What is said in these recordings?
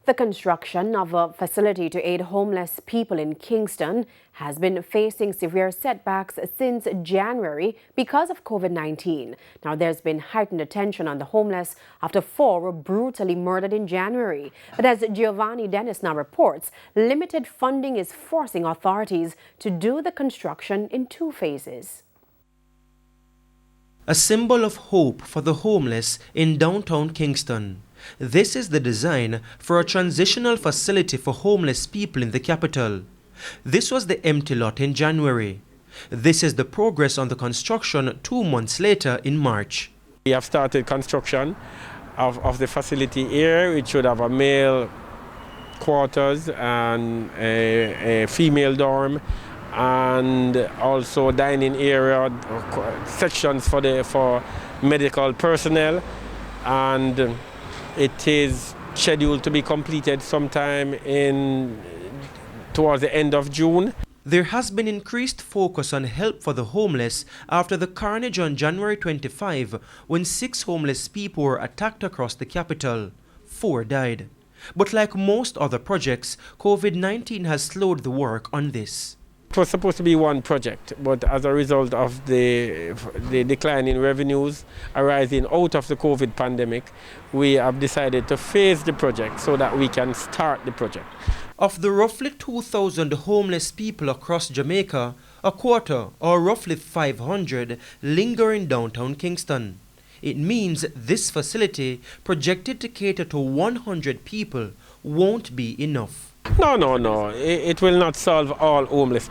The construction of a facility to aid homeless people in Kingston has been facing severe setbacks since January because of COVID-19. Now, there's been heightened attention on the homeless after 4 were brutally murdered in January. But as Giovanni Dennis now reports, limited funding is forcing authorities to do the construction in 2 phases. A symbol of hope for the homeless in downtown Kingston. This is the design for a transitional facility for homeless people in the capital. This was the empty lot in January. This is the progress on the construction 2 months later in March. We have started construction of the facility here. It should have a male quarters and a female dorm, and also dining area, sections for medical personnel, and it is scheduled to be completed sometime towards the end of June. There has been increased focus on help for the homeless after the carnage on January 25 when 6 homeless people were attacked across the capital. 4 died. But like most other projects, COVID-19 has slowed the work on this. It was supposed to be one project, but as a result of the decline in revenues arising out of the COVID pandemic, we have decided to phase the project so that we can start the project. Of the roughly 2,000 homeless people across Jamaica, a quarter, or roughly 500, linger in downtown Kingston. It means this facility, projected to cater to 100 people, won't be enough. No. It will not solve all homeless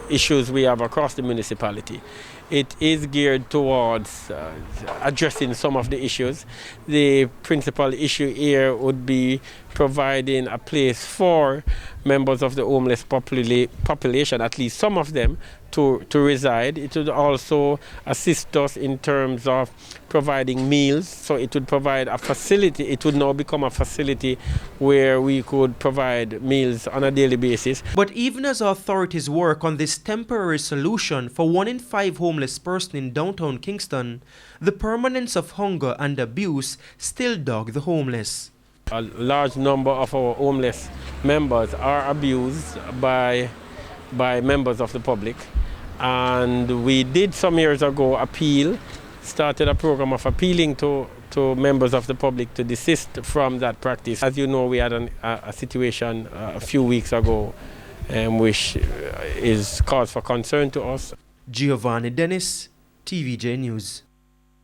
issues we have across the municipality. It is geared towards addressing some of the issues. The principal issue here would be providing a place for members of the homeless population, at least some of them, to reside. It would also assist us in terms of providing meals. So it would provide a facility. It would now become a facility where we could provide meals on a daily basis. But even as authorities work on this temporary solution for 1 in 5 homeless persons in downtown Kingston, the permanence of hunger and abuse still dog the homeless. A large number of our homeless members are abused by members of the public, and we did some years ago started a program of appealing to members of the public to desist from that practice. As you know, we had a situation a few weeks ago which is cause for concern to us. Giovanni Dennis, TVJ News.